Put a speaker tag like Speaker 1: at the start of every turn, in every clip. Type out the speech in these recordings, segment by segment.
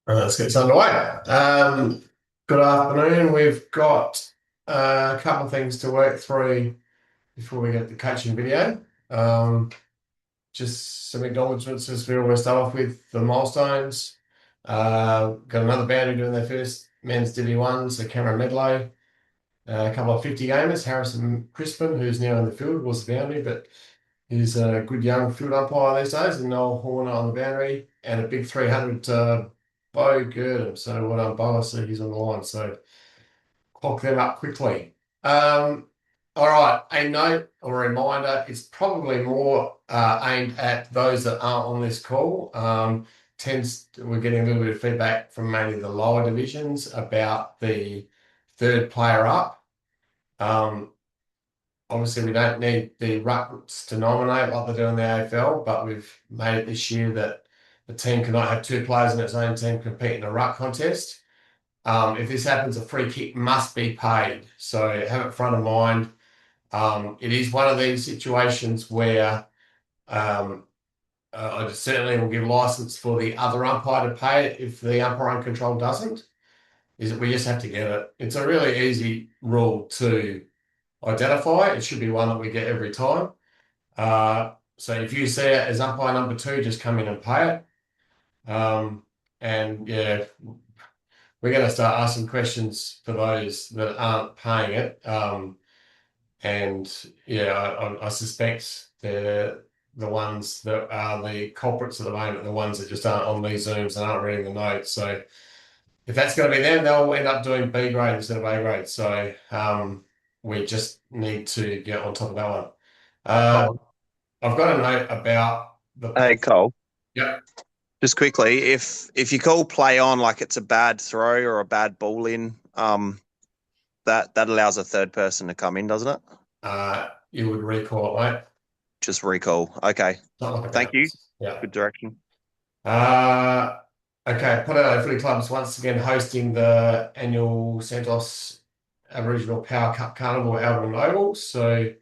Speaker 1: Let's get this underway. Good afternoon. We've got a couple of things to work through before we get the coaching video. Just some acknowledgements as we always start off with the milestones. Got another boundary doing their first men's Divi 1, so Cameron Medlow. A couple of 50 gamers, Harrison Crispin, who's now in the field, was the boundary, but he's a good young field umpire these days, and Noel Horner on the boundary, and a big 300 Bo Girdham. So what I'm Bo, so he's on the line. So clock them up quickly. All right, a note or a reminder, it's probably more aimed at those that aren't on this call. We're getting a little bit of feedback from mainly the lower divisions about the third player up. Obviously, we don't need the rucks to nominate like they do in the AFL, but we've made it this year that the team cannot have two players in its own team compete in a ruck contest. If this happens, a free kick must be paid. So have it front of mind. It is one of these situations where I certainly will give license for the other umpire to pay it if the umpire in control doesn't. Is that we just have to get it. It's a really easy rule to identify. It should be one that we get every time. So if you see it as umpire number 2, just come in and pay it. And yeah, we're going to start asking questions for those that aren't paying it. And yeah, I suspect the ones that are the culprits at the moment, the ones that just aren't on these Zooms and aren't reading the notes. So if that's going to be them, they'll end up doing B grade instead of A grade. So we just need to get on top of that one. Uh,
Speaker 2: Colin.
Speaker 1: I've got a note about the.
Speaker 2: Hey Cole,
Speaker 1: Yep.
Speaker 2: just quickly, if you call play on like it's a bad throw or a bad ball in, that allows a third person to come in, doesn't it?
Speaker 1: You would recall it, mate.
Speaker 2: Just recall. Okay,
Speaker 1: Not like a
Speaker 2: thank you.
Speaker 1: bounce. Yeah.
Speaker 2: Good direction.
Speaker 1: Uh, okay. Potato Footy Club's once again hosting the annual Santos Aboriginal Power Cup Carnival at Albion Oval. So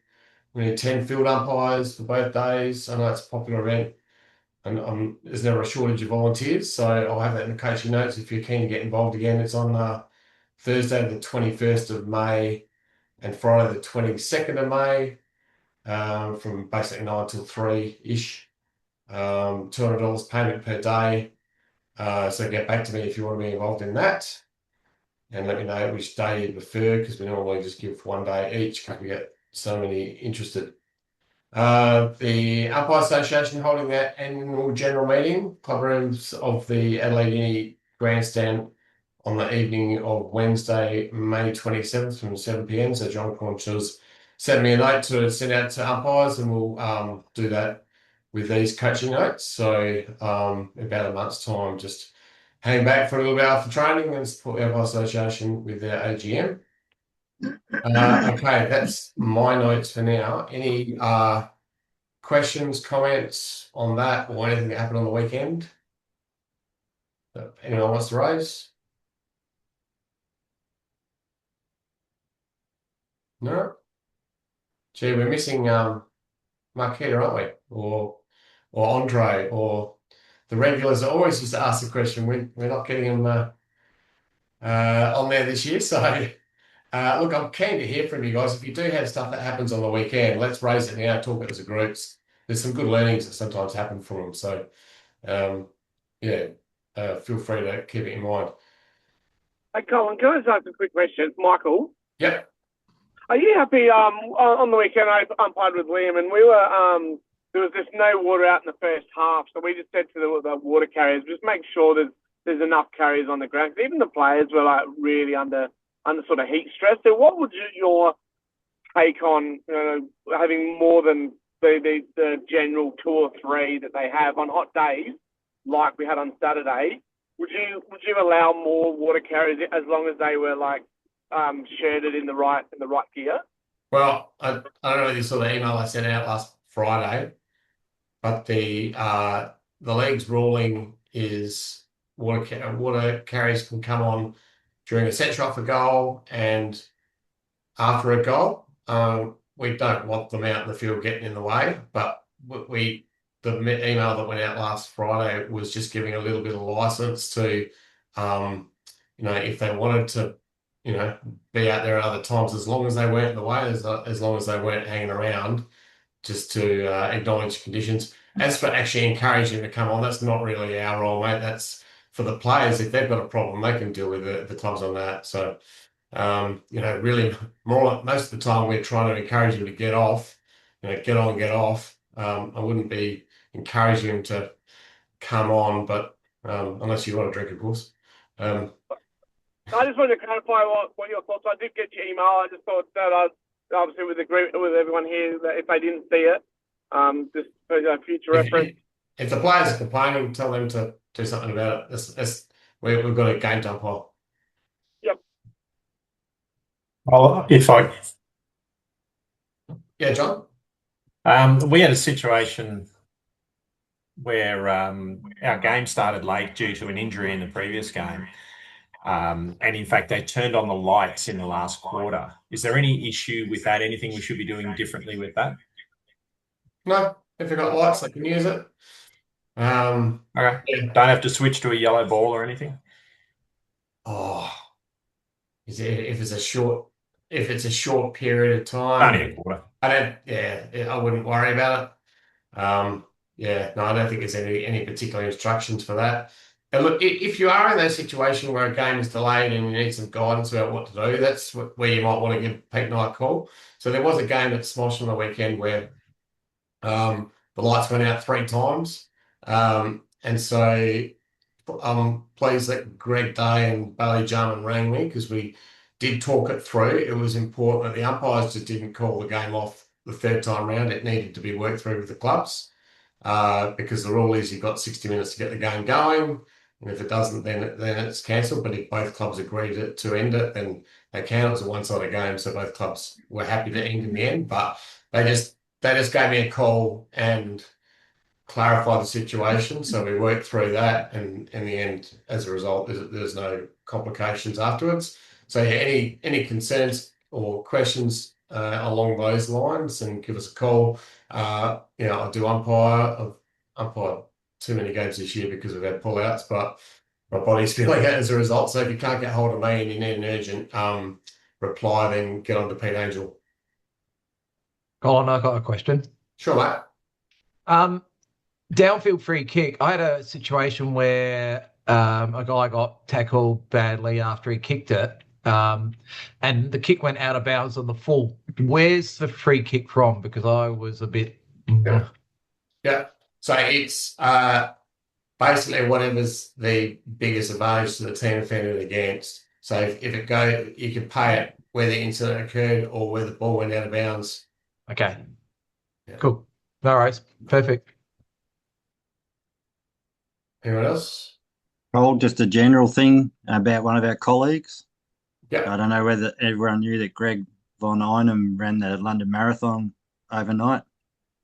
Speaker 1: we need 10 field umpires for both days. I know it's a popular event, and there's never a shortage of volunteers. So I'll have that in the coaching notes if you're keen to get involved again. It's on Thursday, the 21st of May, and Friday, the 22nd of May, from basically 9 till 3-ish. $200 payment per day. So get back to me if you want to be involved in that, and let me know which day you prefer, because we normally just give one day each because we get so many interested. The Umpire Association holding their annual general meeting, club rooms of the Adelaide Uni Grandstand on the evening of Wednesday, May 27th from 7 p.m. So John Cornshaw's sent me a note to send out to umpires, and we'll do that with these coaching notes. So about a month's time, just hang back for a little bit after training and support the Umpire Association with their AGM. Okay, that's my notes for now. Any questions, comments on that, or anything that happened on the weekend that anyone wants to raise? No? Gee, we're missing Marquita, aren't we? Or Andre, or the regulars that always used to ask the question. We're not getting them on there this year. So look, I'm keen to hear from you guys. If you do have stuff that happens on the weekend, let's raise it now, talk it as a group. There's some good learnings that sometimes happen from them. So um, yeah, feel free to keep it in mind.
Speaker 3: Hey, Colin, can I just ask a quick question? Michael,
Speaker 1: Yep.
Speaker 3: are you happy? On the weekend, I umpired with Liam, and we were there was just no water out in the first half, so we just said to the water carriers, just make sure there's enough carriers on the ground. 'Cause even the players were like really under sort of heat stress. So, what would your take on having more than the general 2 or 3 that they have on hot days, like we had on Saturday? Would you allow more water carriers as long as they were like shirted in the right gear?
Speaker 1: Well, I don't know if you saw the email I sent out last Friday, but the league's ruling is water carriers can come on during a set shot for goal and after a goal. We don't want them out in the field getting in the way, but the email that went out last Friday was just giving a little bit of license to If they wanted to, be out there at other times, as long as they weren't in the way, as long as they weren't hanging around, just to acknowledge conditions. As for actually encouraging them to come on, that's not really our role, mate. That's for the players. If they've got a problem, they can deal with the clubs on that. So, really, most of the time we're trying to encourage them to get off, get on, get off. I wouldn't be encouraging them to come on, but unless you want to drink, of course.
Speaker 3: I just wanted to clarify what your thoughts. I did get your email. I just thought that I obviously would agree with everyone here that if they didn't see it, just for future reference.
Speaker 1: If the players are complaining, tell them to do something about it. We've got a game to umpire.
Speaker 3: Yep.
Speaker 4: Well, if I,
Speaker 1: Yeah, John.
Speaker 4: we had a situation where our game started late due to an injury in the previous game. And in fact, they turned on the lights in the last quarter. Is there any issue with that? Anything we should be doing differently with that?
Speaker 1: No, if you've got lights, they can use it.
Speaker 4: Okay.
Speaker 1: Yeah.
Speaker 4: Don't have to switch to a yellow ball or anything?
Speaker 1: Oh, if it's a short period of time,
Speaker 4: Only a quarter.
Speaker 1: I wouldn't worry about it. No, I don't think there's any particular instructions for that. And look, if you are in that situation where a game is delayed and you need some guidance about what to do, that's where you might want to give Pete and I a call. So there was a game at Smosh on the weekend where the lights went out 3 times. And so I'm pleased that Greg Day and Bailey Jarman rang me because we did talk it through. It was important that the umpires just didn't call the game off the third time round. It needed to be worked through with the clubs because the rule is you've got 60 minutes to get the game going. And if it doesn't, then it's cancelled. But if both clubs agree to end it, then they can. It was a one-sided game, so both clubs were happy to end in the end. But they just gave me a call and clarify the situation. So we worked through that, and in the end, as a result, there's no complications afterwards. So yeah, any concerns or questions along those lines, and give us a call. I do umpire. I've umpired too many games this year because we've had pullouts, but my body's feeling it as a result. So if you can't get hold of me and you need an urgent reply, then get on to Pete Angel.
Speaker 5: Colin, I got a question.
Speaker 1: Sure, mate.
Speaker 5: Downfield free kick. I had a situation where a guy got tackled badly after he kicked it, and the kick went out of bounds on the full. Where's the free kick from? Because I was a bit.
Speaker 1: Yeah. So it's basically whatever's the biggest advantage to the team offended against. So if it go, you can pay it where the incident occurred or where the ball went out of bounds.
Speaker 5: Okay.
Speaker 1: Yeah.
Speaker 5: Cool. No worries. Perfect.
Speaker 1: Anyone else?
Speaker 6: Oh, just a general thing about one of our colleagues.
Speaker 1: Yeah.
Speaker 6: I don't know whether everyone knew that Greg Von Einem ran the London Marathon overnight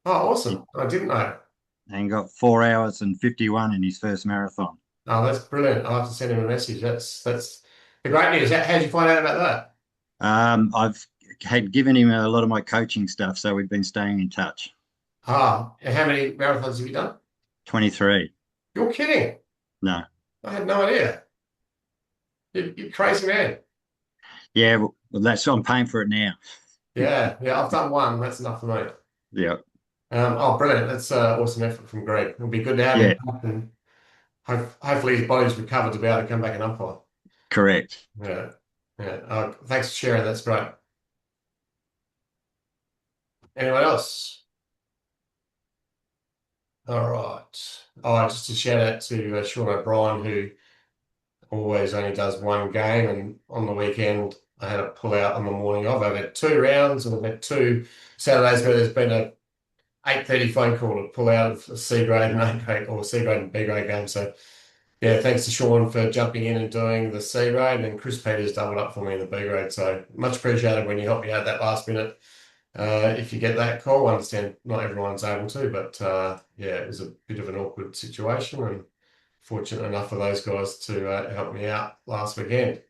Speaker 1: Oh, awesome. I didn't know.
Speaker 6: and got 4 hours and 51 in his first marathon.
Speaker 1: Oh, that's brilliant. I'll have to send him a message. That's the great news. How did you find out about that?
Speaker 6: I've had given him a lot of my coaching stuff, so we've been staying in touch.
Speaker 1: And how many marathons have you done?
Speaker 6: 23.
Speaker 1: You're kidding.
Speaker 6: No.
Speaker 1: I had no idea. You're crazy man.
Speaker 6: Yeah, well, I'm paying for it now.
Speaker 1: Yeah, I've done one. That's enough for me.
Speaker 6: Yeah.
Speaker 1: Brilliant. That's awesome effort from Greg. It'll be good to have him back, and hopefully his body's recovered to be able to come back and umpire.
Speaker 6: Correct.
Speaker 1: Yeah. Thanks for sharing. That's great. Anyone else? All right. Just a shout out to Sean O'Brien, who always only does one game, and on the weekend I had a pull out on the morning of. I've had 2 rounds, and I've had 2 Saturdays where there's been a 8:30 phone call to pull out of a C grade and A grade or C grade and B grade game. So yeah, thanks to Sean for jumping in and doing the C grade, and Chris Peters doubled up for me in the B grade. So much appreciated when you helped me out that last minute. If you get that call, I understand not everyone's able to, but it was a bit of an awkward situation, and fortunate enough for those guys to help me out last weekend.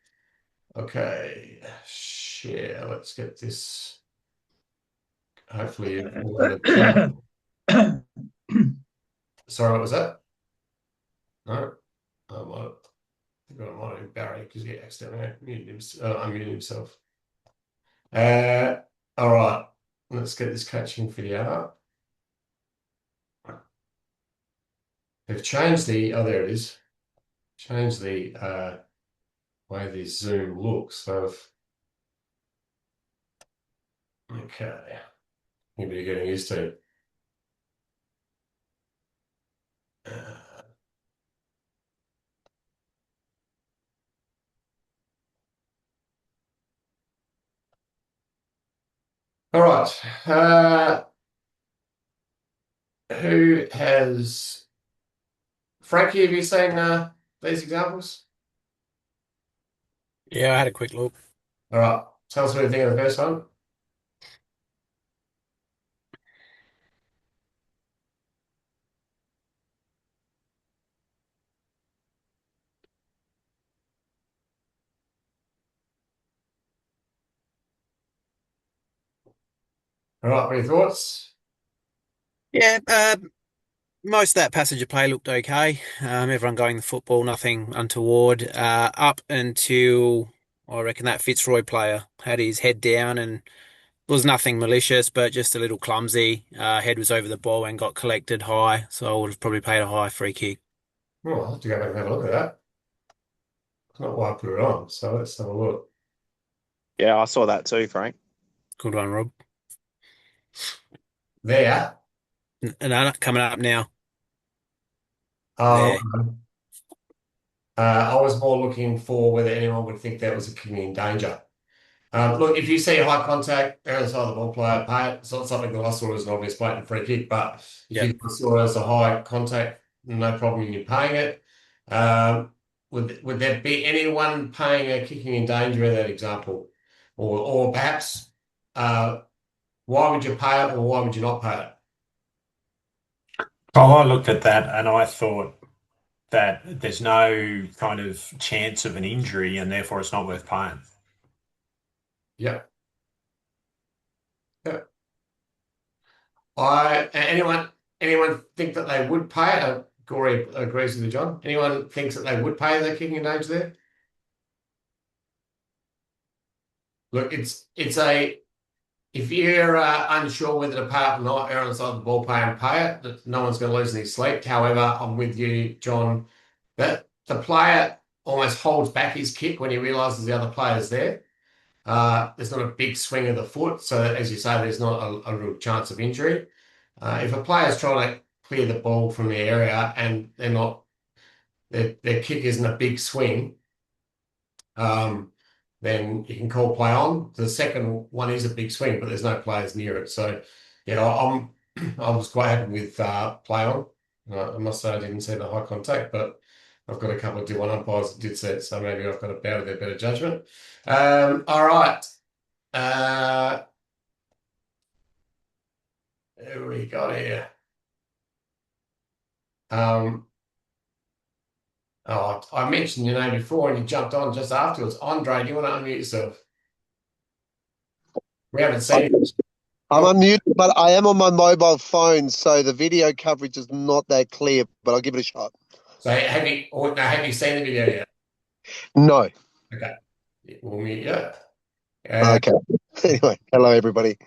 Speaker 1: Okay, share. Let's get this. Hopefully, you've all had a Sorry, what was that? No, I've got him on Barry because he accidentally unmuted himself. All right, let's get this coaching video up. They've changed there it is. Changed the way this Zoom looks. So, okay, maybe you're getting used to it. All right. Who has Frankie? Have you seen these examples?
Speaker 7: Yeah, I had a quick look.
Speaker 1: All right. Tell us what you think of the first one. All right. What are your thoughts?
Speaker 7: Yeah, most of that passage of play looked okay. Everyone going the football, nothing untoward. Up until I reckon that Fitzroy player had his head down and was nothing malicious, but just a little clumsy. Head was over the ball and got collected high, so I would have probably paid a high free kick.
Speaker 1: Oh, I'll have to go back and have a look at that. It's not why I put it on. So let's have a look.
Speaker 2: Yeah, I saw that too, Frank.
Speaker 7: Good one, Rob.
Speaker 1: There.
Speaker 7: And coming up now.
Speaker 1: Um,
Speaker 7: There.
Speaker 1: I was more looking for whether anyone would think that was a kicking in danger. Look, if you see high contact, err on the side of the ball player, pay it. It's not something that I saw as an obvious blatant free kick, but if you saw it as a high contact, no problem in you paying it. Would there be anyone paying a kicking in danger in that example? Or perhaps why would you pay it or why would you not pay it?
Speaker 4: Well, I looked at that and I thought that there's no kind of chance of an injury and therefore it's not worth paying.
Speaker 1: Yeah. Yeah. Anyone think that they would pay it? Corey agrees with you, John. Anyone thinks that they would pay the kicking in danger there? Look, if you're unsure whether to pay it or not, err on the side of the ball, pay it. That no one's going to lose any sleep. However, I'm with you, John, that the player almost holds back his kick when he realises the other player's there. There's not a big swing of the foot, so as you say, there's not a real chance of injury. If a player's trying to clear the ball from the area and their kick isn't a big swing, then you can call play on. The second one is a big swing, but there's no players near it. So, yeah, I was quite happy with play on. I must say I didn't see the high contact, but I've got a couple of D1 umpires that did see it, so maybe I've got to bow to their better judgment. All right. Who we got here? I mentioned your name before and you jumped on just afterwards. Andre, do you want to unmute yourself? We haven't seen it.
Speaker 8: I'm unmuted, but I am on my mobile phone, so the video coverage is not that clear, but I'll give it a shot.
Speaker 1: So have you seen the video yet?
Speaker 8: No.
Speaker 1: Okay. We'll mute you.
Speaker 8: Okay. Anyway, hello, everybody.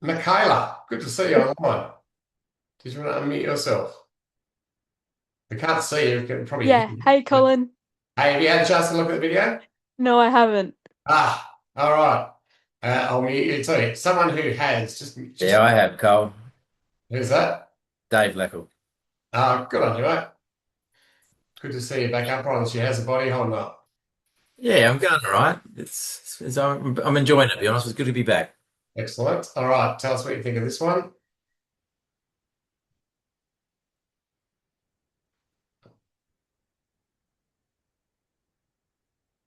Speaker 1: Michaela, good to see you online. Did you want to unmute yourself? We can't see you. We can probably
Speaker 9: Yeah. Hey, Colin.
Speaker 1: Hey, have you had a chance to look at the video?
Speaker 9: No, I haven't.
Speaker 1: All right. I'll mute you too. Someone who has just
Speaker 10: Yeah, I have, Cole.
Speaker 1: Who's that?
Speaker 10: Dave Leckle.
Speaker 1: Good on you, mate. Good to see you back up on. She has a body holding up.
Speaker 10: Yeah, I'm going all right. I'm enjoying it, to be honest. It's good to be back.
Speaker 1: Excellent. All right. Tell us what you think of this one.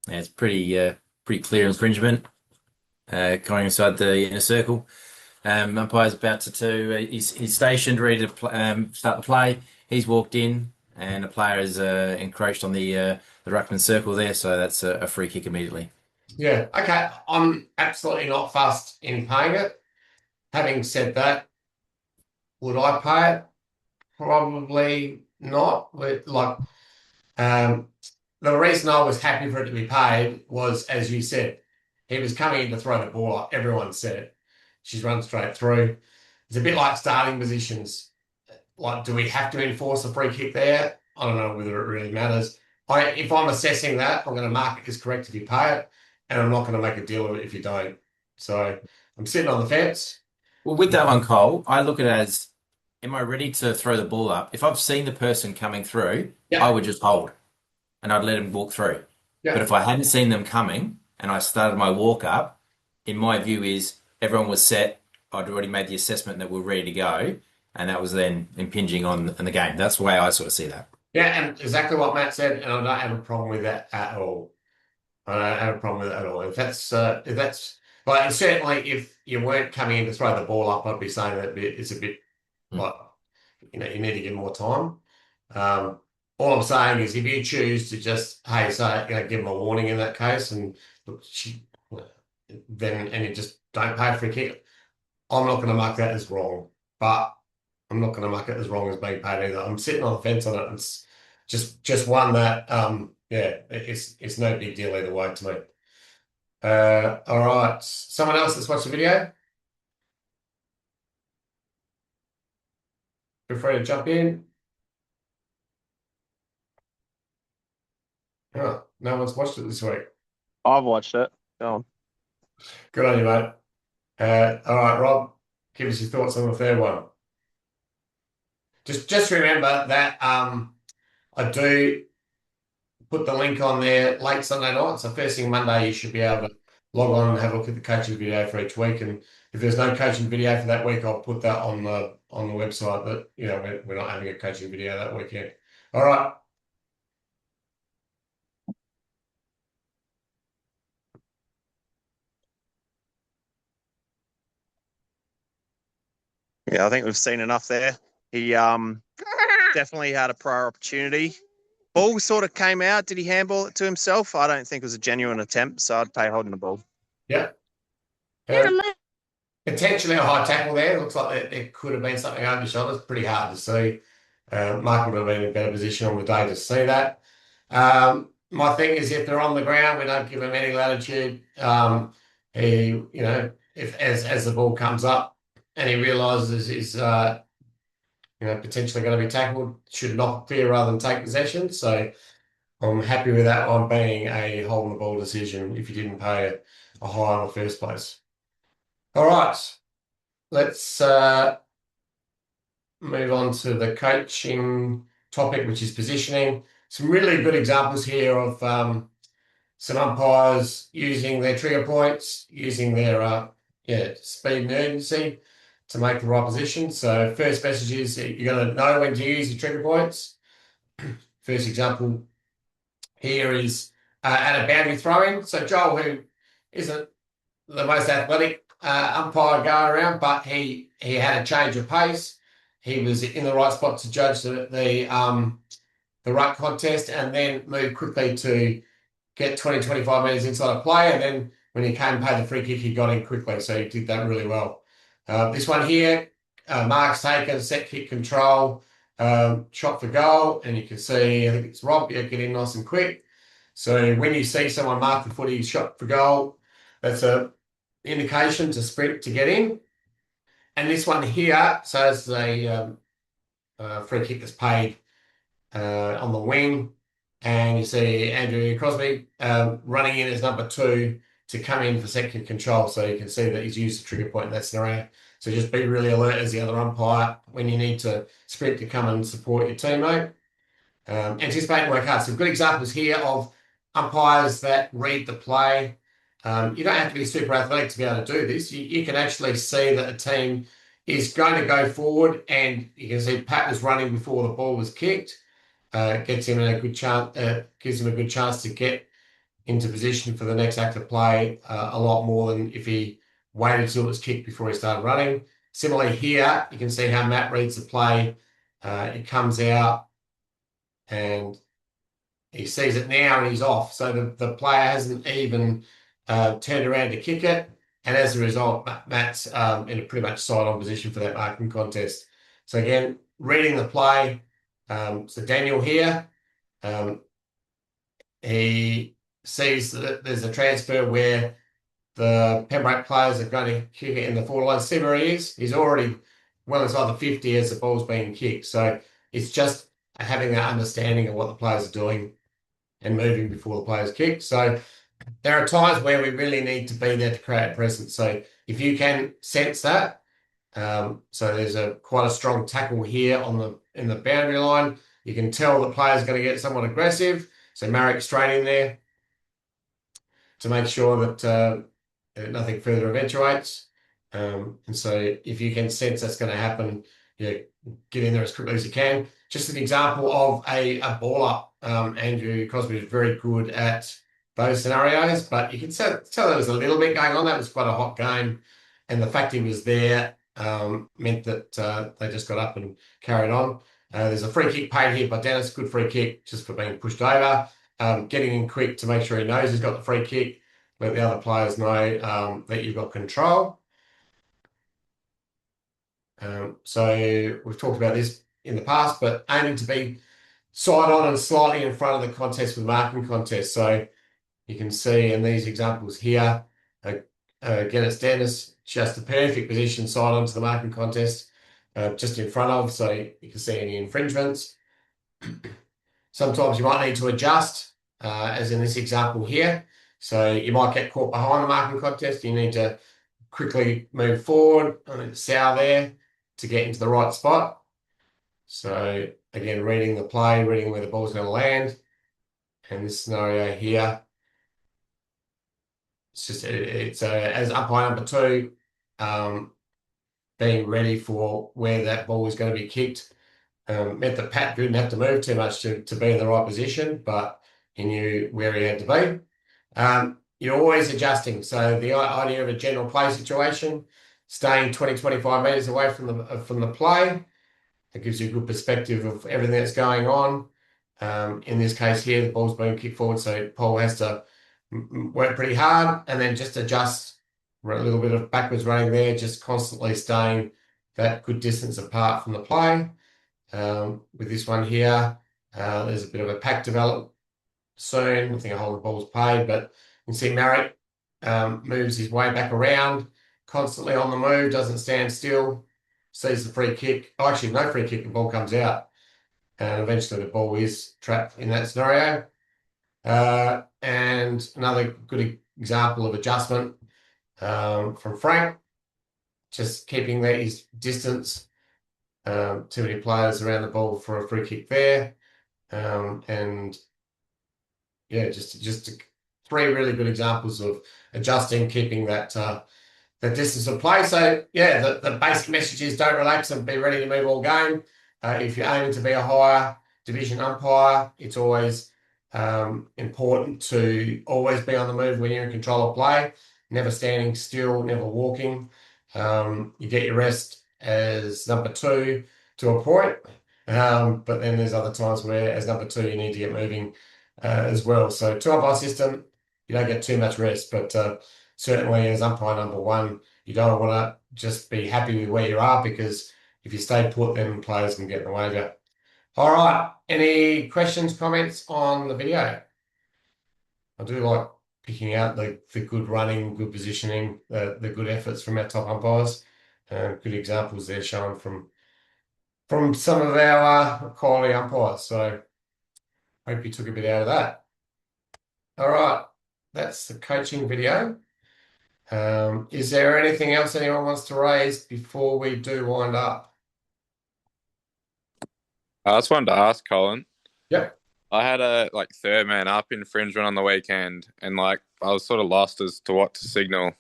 Speaker 10: Yeah, it's pretty clear infringement. Going inside the inner circle. Umpire's about to he's stationed, ready to start the play. He's walked in, and the player is encroached on the ruckman circle there, so that's a free kick immediately.
Speaker 1: Yeah. Okay. I'm absolutely not fussed in paying it. Having said that, would I pay it? Probably not. Um, the reason I was happy for it to be paid was, as you said, he was coming in to throw the ball up. Everyone said it. She's run straight through. It's a bit like starting positions. Like, do we have to enforce a free kick there? I don't know whether it really matters. If I'm assessing that, I'm going to mark it as correct if you pay it, and I'm not going to make a deal of it if you don't. So I'm sitting on the fence.
Speaker 10: Well, with that one, Cole, I look at it as, am I ready to throw the ball up? If I've seen the person coming through,
Speaker 1: Yeah.
Speaker 10: I would just hold and I'd let him walk through.
Speaker 1: Yeah.
Speaker 10: But if I hadn't seen them coming and I started my walk up, in my view is everyone was set. I'd already made the assessment that we're ready to go, and that was then impinging on the game. That's the way I sort of see that.
Speaker 1: Yeah, and exactly what Matt said, and I don't have a problem with that at all. I don't have a problem with it at all. If that's like, and certainly if you weren't coming in to throw the ball up, I'd be saying that it's a bit like, you need to give more time. All I'm saying is if you choose to just, hey, say, give them a warning in that case, and look, then and you just don't pay for a kick, I'm not going to mark that as wrong, but I'm not going to mark it as wrong as being paid either. I'm sitting on the fence on it. It's just one that, yeah, it's no big deal either way to me. All right. Someone else that's watched the video? Feel free to jump in. Oh, no one's watched it this week.
Speaker 2: I've watched it. Go on.
Speaker 1: Good on you, mate. All right, Rob, give us your thoughts on the third one. Just remember that I do put the link on there late Sunday night. So first thing Monday, you should be able to log on and have a look at the coaching video for each week. And if there's no coaching video for that week, I'll put that on the website that, we're not having a coaching video that weekend. All right.
Speaker 2: Yeah, I think we've seen enough there. He definitely had a prior opportunity. Ball sort of came out. Did he handball it to himself? I don't think it was a genuine attempt, so I'd pay holding the ball.
Speaker 1: Yeah. Potentially a high tackle there. Looks like it could have been something over the shoulders. Pretty hard to see. Mark would have been in a better position on the day to see that. My thing is, if they're on the ground, we don't give them any latitude. If as the ball comes up and he realises he's potentially going to be tackled, should knock clear rather than take possession. So I'm happy with that one being a holding the ball decision if you didn't pay a high in the first place. All right, let's move on to the coaching topic, which is positioning. Some really good examples here of some umpires using their trigger points, using their speed and urgency to make the right position. So first message is you're going to know when to use your trigger points. First example here is at a boundary throw-in. So Joel, who isn't the most athletic umpire going around, but he had a change of pace. He was in the right spot to judge the right contest, and then moved quickly to get 20, 25 metres inside a play. And then when he came and paid the free kick, he got in quickly. So he did that really well. This one here, Mark's taken, set kick control, shot for goal. And you can see, I think it's Rob, get in nice and quick. So when you see someone mark the footy shot for goal, that's a indication to sprint to get in. And this one here, so it's a free kick that's paid on the wing. And you see Andrew Crosby running in as number 2 to come in for second control. So you can see that he's used the trigger point in that scenario. So just be really alert as the other umpire when you need to sprint to come and support your teammate. Anticipate and work hard. Some good examples here of umpires that read the play. You don't have to be super athletic to be able to do this. You can actually see that a team is going to go forward, and you can see Pat was running before the ball was kicked. Gets him a good chance. Gives him a good chance to get into position for the next act of play a lot more than if he waited till it was kicked before he started running. Similarly here, you can see how Matt reads the play. It comes out and he sees it now and he's off. So the player hasn't even turned around to kick it. And as a result, Matt's in a pretty much side-on position for that marking contest. So again, reading the play. So Daniel here, he sees that there's a transfer where the Pembroke players are going to kick it in the forward line. See where he is? He's already well inside the 50 as the ball's being kicked. So it's just having that understanding of what the players are doing and moving before the players kick. So there are times where we really need to be there to create a presence. So if you can sense that, so there's quite a strong tackle here in the boundary line. You can tell the player's going to get somewhat aggressive. So Marek straight in there to make sure that nothing further eventuates. And so if you can sense that's going to happen, get in there as quickly as you can. Just an example of a ball up. Andrew Crosby is very good at those scenarios, but you can tell there was a little bit going on. That was quite a hot game. And the fact he was there meant that they just got up and carried on. There's a free kick paid here by Dennis. Good free kick just for being pushed over. Getting in quick to make sure he knows he's got the free kick. Let the other players know that you've got control. So we've talked about this in the past, but aiming to be side on and slightly in front of the contest with marking contest. So you can see in these examples here, again, it's Dennis, just a perfect position side on to the marking contest, just in front of, so you can see any infringements. Sometimes you might need to adjust, as in this example here. So you might get caught behind the marking contest. You need to quickly move forward on the sow there to get into the right spot. So again, reading the play, reading where the ball's going to land. And this scenario here, it's as umpire number 2, being ready for where that ball is going to be kicked. Meant that Pat didn't have to move too much to be in the right position, but he knew where he had to be. You're always adjusting. So the idea of a general play situation, staying 20, 25 metres away from the play, it gives you a good perspective of everything that's going on. In this case here, the ball's being kicked forward, so Paul has to work pretty hard and then just adjust a little bit of backwards running there, just constantly staying that good distance apart from the play. With this one here, there's a bit of a pack develop soon. I think a hold the ball's paid, but you can see Marek moves his way back around, constantly on the move, doesn't stand still, sees the free kick. Oh, actually, no free kick, the ball comes out. And eventually the ball is trapped in that scenario. And another good example of adjustment from Frank, just keeping his distance. Too many players around the ball for a free kick there. And yeah, just 3 really good examples of adjusting, keeping that distance of play. So yeah, the basic message is don't relax and be ready to move all game. If you're aiming to be a higher division umpire, it's always important to always be on the move when you're in control of play, never standing still, never walking. You get your rest as number 2 to a point, but then there's other times where as number 2 you need to get moving as well. So 2 umpire system, you don't get too much rest, but certainly as umpire number 1, you don't want to just be happy with where you are, because if you stay put, then players can get in the way of you. All right, any questions, comments on the video? I do like picking out the good running, good positioning, the good efforts from our top umpires. Good examples there shown from some of our quality umpires. So hope you took a bit out of that. All right, that's the coaching video. Is there anything else anyone wants to raise before we do wind up?
Speaker 11: I just wanted to ask Colin.
Speaker 1: Yep.
Speaker 11: I had a third man up infringement on the weekend, and I was sort of lost as to what to signal.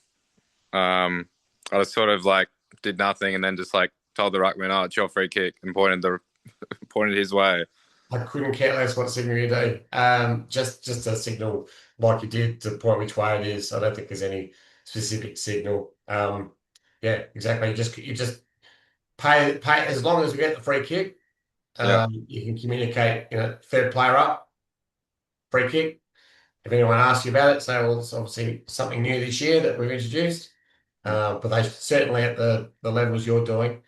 Speaker 11: I was sort of did nothing, and then just told the ruckman, "Oh, it's your free kick," and pointed his way.
Speaker 1: I couldn't care less what signal you do. Just a signal like you did to point which way it is. I don't think there's any specific signal. Yeah, exactly. You just pay as long as we get the free kick. You can communicate, third player up, free kick. If anyone asks you about it, say, well, it's obviously something new this year that we've introduced. But they certainly at the levels you're doing.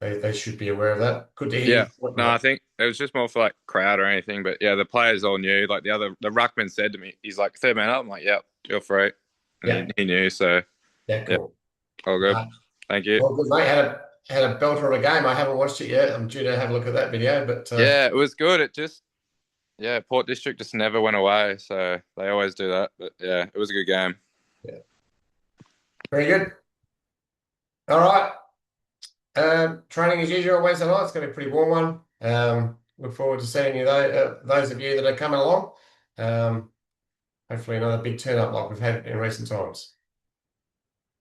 Speaker 1: they should be aware of that. Good to
Speaker 11: Yeah.
Speaker 1: hear.
Speaker 11: No, I think it was just more for like crowd or anything. But yeah, the players all knew. Like the ruckman said to me, he's like, third man up. I'm like, yep, you're free. And
Speaker 1: Yeah.
Speaker 11: he knew. So
Speaker 1: Yeah,
Speaker 11: yeah,
Speaker 1: cool.
Speaker 11: all good. Thank you.
Speaker 1: Well, good, mate. Had a belter of a game. I haven't watched it yet. I'm due to have a look at that video, but
Speaker 11: Yeah, it was good. It just, Port District just never went away. So they always do that. But yeah, it was a good game.
Speaker 1: Yeah. Very good. All right. Training as usual Wednesday night. It's going to be a pretty warm one. Look forward to seeing you, those of you that are coming along. Hopefully another big turn up like we've had in recent times.